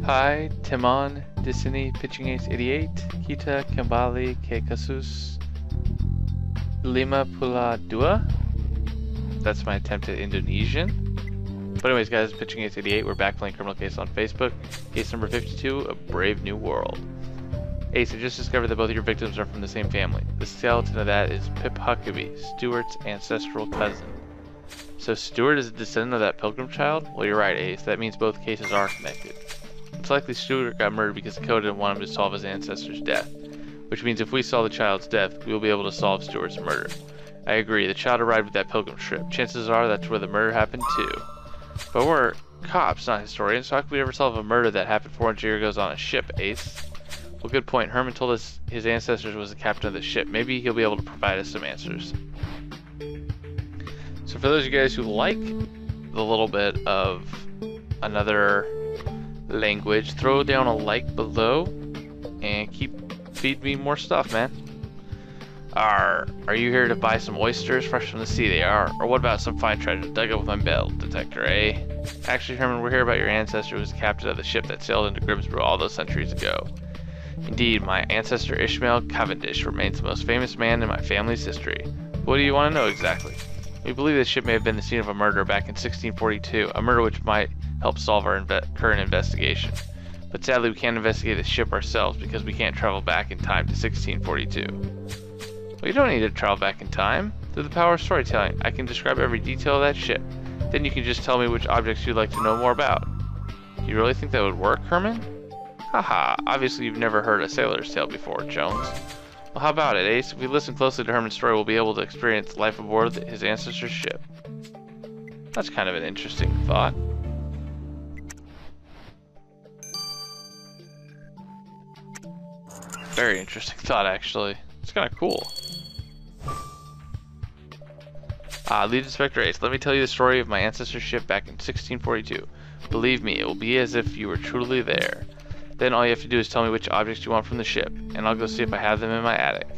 Pai, Timon, Dissini, Pitching Ace 88, Kita, Kembali, Kekasus, Lima Pula Dua. That's my attempt at Indonesian. But anyways, guys, Pitching Ace 88, we're back playing Criminal Case on Facebook. Case number 52, A Brave New World. Ace, I just discovered that both of your victims are from the same family. The skeleton of that is Pip Huckabee, Stuart's ancestral cousin. So Stuart is a descendant of that pilgrim child? Well, you're right, Ace. That means both cases are connected. It's likely Stuart got murdered because Dakota didn't want him to solve his ancestor's death. Which means if we solve the child's death, we will be able to solve Stuart's murder. I agree, the child arrived with that pilgrim ship. Chances are that's where the murder happened too. But we're cops, not historians, so how could we ever solve a murder that happened 400 years ago on a ship, Ace? Well, good point. Herman told us his ancestors was the captain of the ship. Maybe he'll be able to provide us some answers. So for those of you guys who like the little bit of another language, throw down a like below and feed me more stuff, man. Are you here to buy some oysters fresh from the sea? They are. Or what about some fine treasure dug up with my metal detector, eh? Actually, Herman, we're here about your ancestor who was the captain of the ship that sailed into Grimsboro all those centuries ago. Indeed, my ancestor Ishmael Cavendish remains the most famous man in my family's history. What do you want to know exactly? We believe this ship may have been the scene of a murder back in 1642, a murder which might help solve our current investigation. But sadly, we can't investigate the ship ourselves because we can't travel back in time to 1642. Well, you don't need to travel back in time. Through the power of storytelling, I can describe every detail of that ship. Then you can just tell me which objects you'd like to know more about. Do you really think that would work, Herman? Haha, obviously you've never heard a sailor's tale before, Jones. Well, how about it, Ace? If we listen closely to Herman's story, we'll be able to experience life aboard his ancestor's ship. That's kind of an interesting thought. Very interesting thought, actually. It's kind of cool. Lead Inspector Ace, let me tell you the story of my ancestor's ship back in 1642. Believe me, it will be as if you were truly there. Then all you have to do is tell me which objects you want from the ship, and I'll go see if I have them in my attic.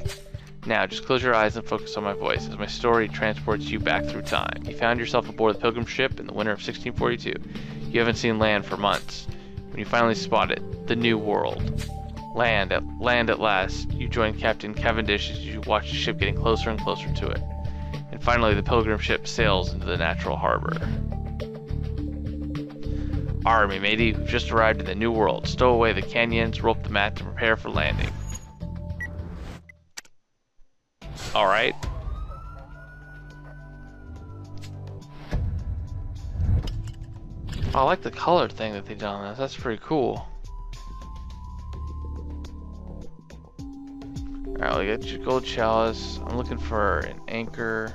Now, just close your eyes and focus on my voice, as my story transports you back through time. You found yourself aboard the Pilgrim ship in the winter of 1642. You haven't seen land for months. When you finally spot it, the New World. Land at last, you join Captain Cavendish as you watch the ship getting closer and closer to it. And finally, the Pilgrim ship sails into the natural harbor. Army, matey, we've just arrived in the New World. Stow away the canyons, rope the mat, and prepare for landing. Alright. I like the color thing that they did on this. That's pretty cool. Alright, we got your gold chalice. I'm looking for an anchor.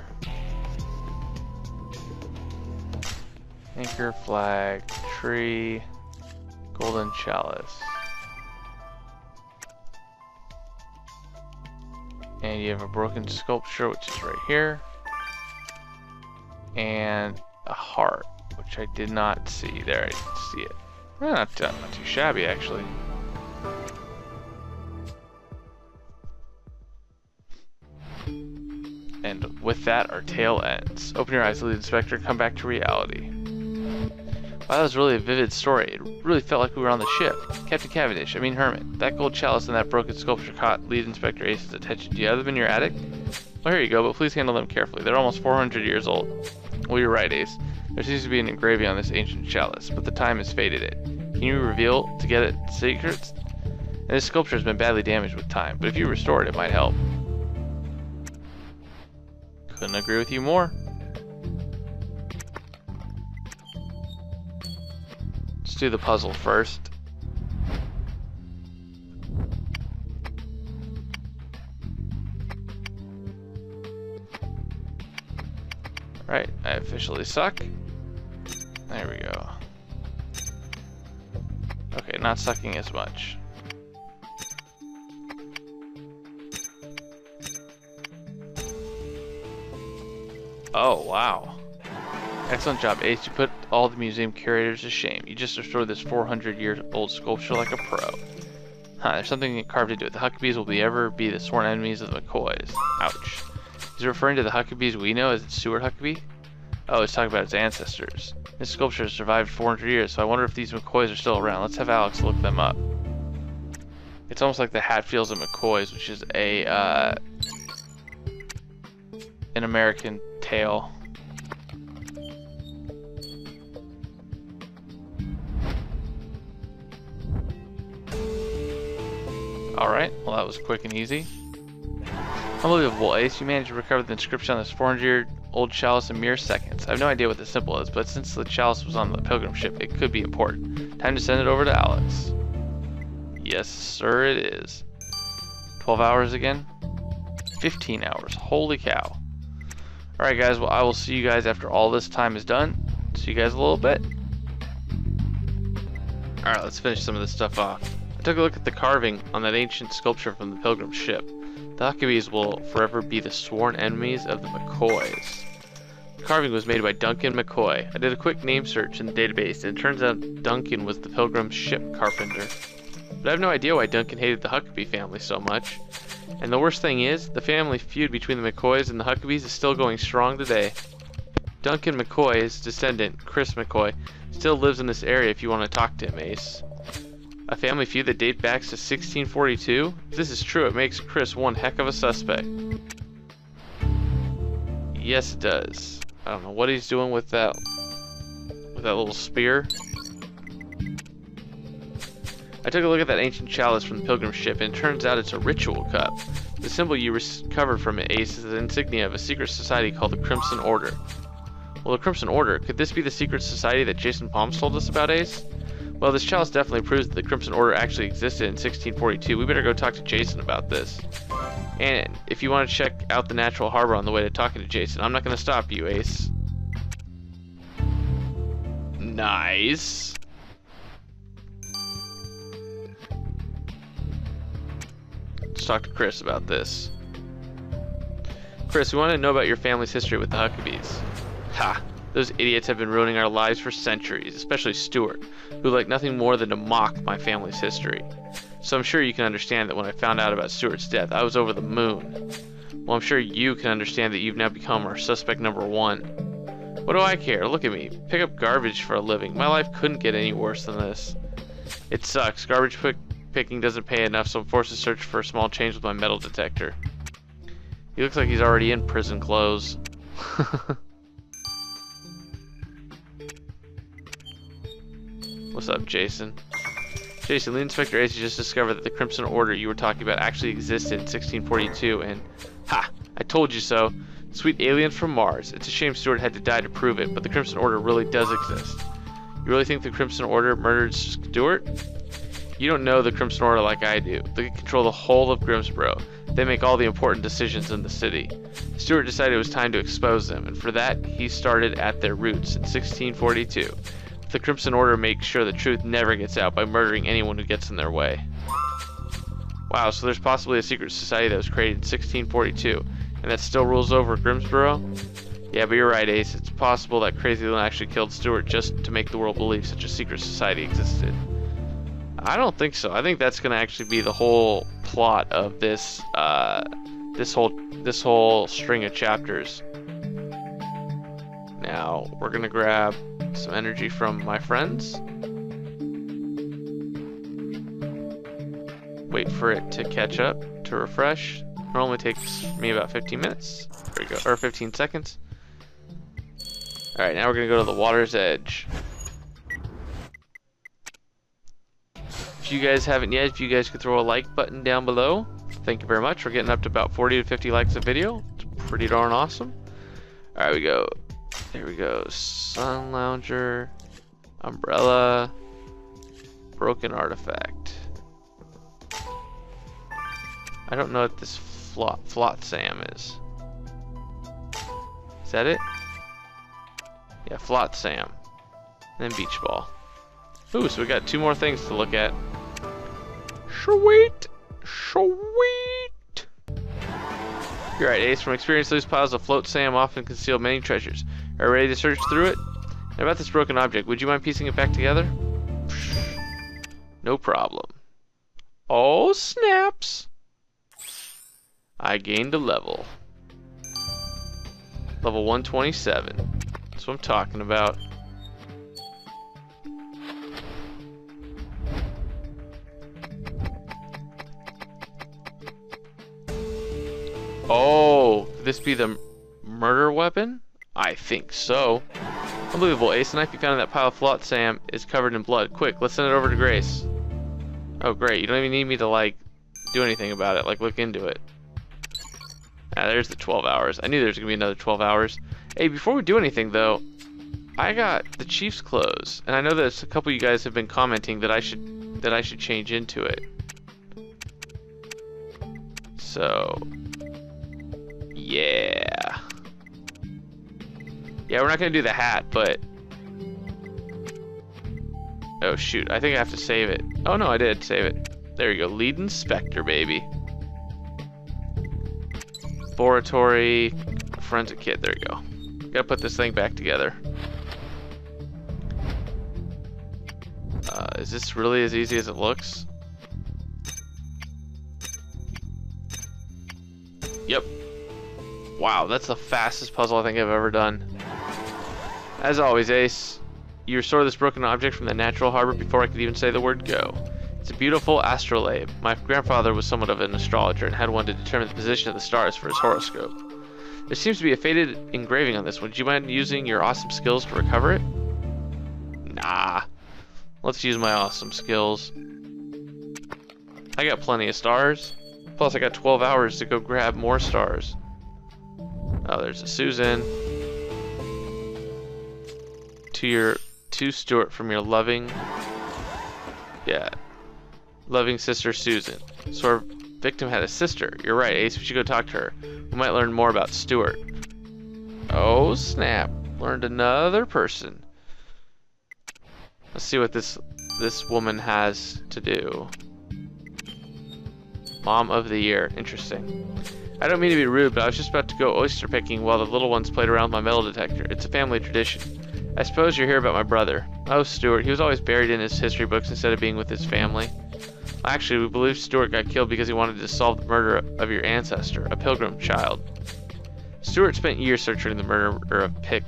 Anchor, flag, tree, golden chalice. And you have a broken sculpture, which is right here. And a heart, which I did not see. There, I can see it. Not too shabby, actually. And with that, our tale ends. Open your eyes, Lead Inspector, come back to reality. Wow, that was really a vivid story. It really felt like we were on the ship. Captain Cavendish, I mean Herman, that gold chalice and that broken sculpture caught Lead Inspector Ace's attention. Do you have them in your attic? Well, here you go, but please handle them carefully. They're almost 400 years old. Well, you're right, Ace. There seems to be an engraving on this ancient chalice, but the time has faded it. Can you reveal to get it secrets? And this sculpture has been badly damaged with time, but if you restore it, it might help. Couldn't agree with you more. Let's do the puzzle first. Right, I officially suck. There we go. Okay, not sucking as much. Oh, wow. Excellent job, Ace. You put all the museum curators to shame. You just restored this 400-year-old sculpture like a pro. Huh, there's something carved into it. The Huckabees will ever be the sworn enemies of the McCoys. Ouch. Is it referring to the Huckabees we know as Stuart Huckabee? Oh, it's talking about its ancestors. This sculpture has survived 400 years, so I wonder if these McCoys are still around. Let's have Alex look them up. It's almost like the Hatfields and McCoys, which is an American tale. Alright, well that was quick and easy. Unbelievable, Ace. You managed to recover the inscription on this 400-year-old chalice in mere seconds. I have no idea what the symbol is, but since the chalice was on the pilgrim ship, it could be important. Time to send it over to Alex. Yes, sir, it is. 12 hours again? 15 hours. Holy cow. Alright, guys. Well, I will see you guys after all this time is done. See you guys in a little bit. Alright, let's finish some of this stuff off. I took a look at the carving on that ancient sculpture from the pilgrim ship. The Huckabees will forever be the sworn enemies of the McCoys. The carving was made by Duncan McCoy. I did a quick name search in the database, and it turns out Duncan was the pilgrim ship carpenter. But I have no idea why Duncan hated the Huckabee family so much. And the worst thing is, the family feud between the McCoys and the Huckabees is still going strong today. Duncan McCoy's descendant, Chris McCoy, still lives in this area if you want to talk to him, Ace. A family feud that dates back to 1642? If this is true, it makes Chris one heck of a suspect. Yes, it does. I don't know what he's doing with that little spear. I took a look at that ancient chalice from the pilgrim ship, and it turns out it's a ritual cup. The symbol you recovered from it, Ace, is the insignia of a secret society called the Crimson Order. Well, the Crimson Order, could this be the secret society that Jason Palms told us about, Ace? Well, this chalice definitely proves that the Crimson Order actually existed in 1642. We better go talk to Jason about this. And if you want to check out the natural harbor on the way to talking to Jason, I'm not going to stop you, Ace. Nice. Let's talk to Chris about this. Chris, we want to know about your family's history with the Huckabees. Ha! Those idiots have been ruining our lives for centuries, especially Stuart, who liked nothing more than to mock my family's history. So I'm sure you can understand that when I found out about Stuart's death, I was over the moon. Well, I'm sure you can understand that you've now become our suspect number one. What do I care? Look at me. Pick up garbage for a living. My life couldn't get any worse than this. It sucks. Garbage picking doesn't pay enough, so I'm forced to search for a small change with my metal detector. He looks like he's already in prison clothes. What's up, Jason? Jason, Lead Inspector Ace just discovered that the Crimson Order you were talking about actually existed in 1642, and ha! I told you so. Sweet alien from Mars. It's a shame Stuart had to die to prove it, but the Crimson Order really does exist. You really think the Crimson Order murdered Stuart? You don't know the Crimson Order like I do. They control the whole of Grimsboro. They make all the important decisions in the city. Stuart decided it was time to expose them, and for that, he started at their roots in 1642. The Crimson Order makes sure the truth never gets out by murdering anyone who gets in their way. Wow, so there's possibly a secret society that was created in 1642, and that still rules over Grimsboro? Yeah, but you're right, Ace. It's possible that Crazy Lynn actually killed Stuart just to make the world believe such a secret society existed. I don't think so. I think that's going to actually be the whole plot of this, this whole string of chapters. Now, we're going to grab some energy from my friends. Wait for it to catch up, to refresh. Normally takes me about 15 minutes. There we go, or 15 seconds. Alright, now we're gonna go to the water's edge. If you guys haven't yet, if you guys could throw a like button down below, thank you very much. We're getting up to about 40 to 50 likes a video. It's pretty darn awesome. Alright, we go. There we go. Sun Lounger, Umbrella, Broken Artifact. I don't know what this Flotsam is. Is that it? Yeah, Flotsam. And then Beach Ball. Ooh, so we got 2 more things to look at. Sweet! Sweet! You're right, Ace. From experience, these piles of Flotsam often conceal many treasures. Are you ready to search through it? Now about this broken object, would you mind piecing it back together? No problem. Oh, snaps! I gained a level. Level 127. So That's what I'm talking about. Oh, could this be the murder weapon? I think so. Unbelievable. Ace, the knife you found in that pile of flotsam is covered in blood. Quick, let's send it over to Grace. Oh, great. You don't even need me to, like, do anything about it. Like, look into it. Ah, there's the 12 hours. I knew there was going to be another 12 hours. Hey, before we do anything, though, I got the Chief's clothes. And I know that a couple of you guys have been commenting that I should change into it. So... yeah. Yeah, we're not gonna do the hat, but... oh shoot, I think I have to save it. Oh no, I did save it. There you go, lead inspector, baby. Laboratory, forensic kit, there you go. Gotta put this thing back together. Is this really as easy as it looks? Yep. Wow, that's the fastest puzzle I think I've ever done. As always, Ace, you restore this broken object from the natural harbor before I could even say the word go. It's a beautiful astrolabe. My grandfather was somewhat of an astrologer and had one to determine the position of the stars for his horoscope. There seems to be a faded engraving on this one. Would you mind using your awesome skills to recover it? Nah. Let's use my awesome skills. I got plenty of stars. Plus, I got 12 hours to go grab more stars. Oh, there's a Susan. To Stuart from your loving sister Susan. So our victim had a sister. You're right, Ace. We should go talk to her. We might learn more about Stuart. Oh snap! Learned another person. Let's see what this woman has to do. Mom of the Year. Interesting. I don't mean to be rude, but I was just about to go oyster picking while the little ones played around with my metal detector. It's a family tradition. I suppose you're here about my brother. Oh, Stuart. He was always buried in his history books instead of being with his family. Actually, we believe Stuart got killed because he wanted to solve the murder of your ancestor, a pilgrim child. Stuart spent years searching the murder of Pick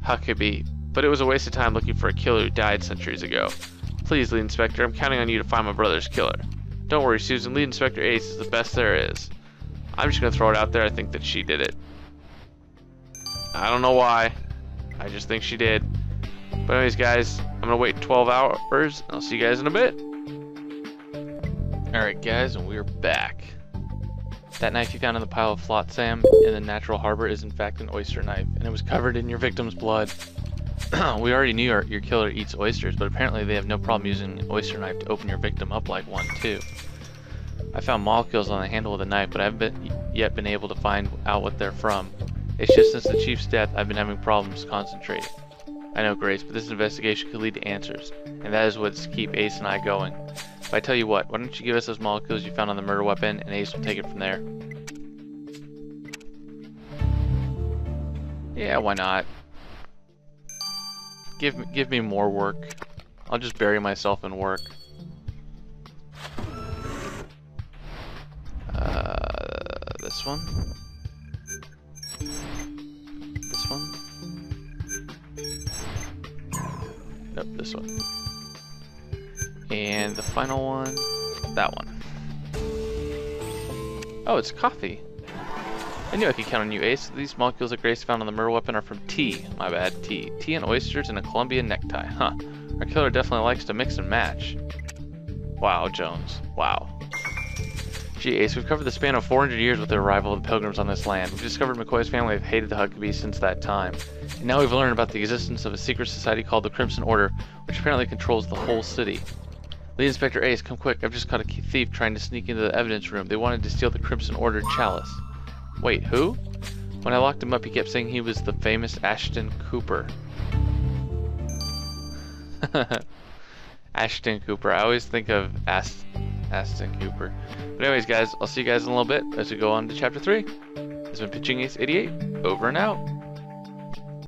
Huckabee, but it was a waste of time looking for a killer who died centuries ago. Please, Lead Inspector, I'm counting on you to find my brother's killer. Don't worry, Susan. Lead Inspector Ace is the best there is. I'm just gonna throw it out there. I think that she did it. I don't know why. I just think she did. But anyways, guys, I'm gonna wait 12 hours. I'll see you guys in a bit. Alright, guys, and we're back. That knife you found in the pile of flotsam in the natural harbor is in fact an oyster knife, and it was covered in your victim's blood. We already knew your killer eats oysters, but apparently they have no problem using an oyster knife to open your victim up like one, too. I found molecules on the handle of the knife, but I haven't yet been able to find out what they're from. It's just since the Chief's death, I've been having problems concentrating. I know, Grace, but this investigation could lead to answers, and that is what's keep Ace and I going. But I tell you what, why don't you give us those molecules you found on the murder weapon, and Ace will take it from there. Yeah, why not? Give me more work. I'll just bury myself in work. This one. This one. Nope, this one. And the final one, that one. Oh, it's coffee. I knew I could count on you, Ace. These molecules that Grace found on the murder weapon are from tea. My bad, tea. Tea and oysters and a Colombian necktie. Huh. Our killer definitely likes to mix and match. Wow, Jones. Wow. Gee, Ace, we've covered the span of 400 years with the arrival of the Pilgrims on this land. We've discovered McCoy's family have hated the Huckabees since that time. And now we've learned about the existence of a secret society called the Crimson Order, which apparently controls the whole city. Lead Inspector Ace, come quick. I've just caught a thief trying to sneak into the evidence room. They wanted to steal the Crimson Order chalice. Wait, who? When I locked him up, he kept saying he was the famous Ashton Cooper. Ashton Cooper. I always think of Ashton Cooper. But anyways, guys, I'll see you guys in a little bit as we go on to Chapter 3. This has been Pitching Ace 88. Over and out.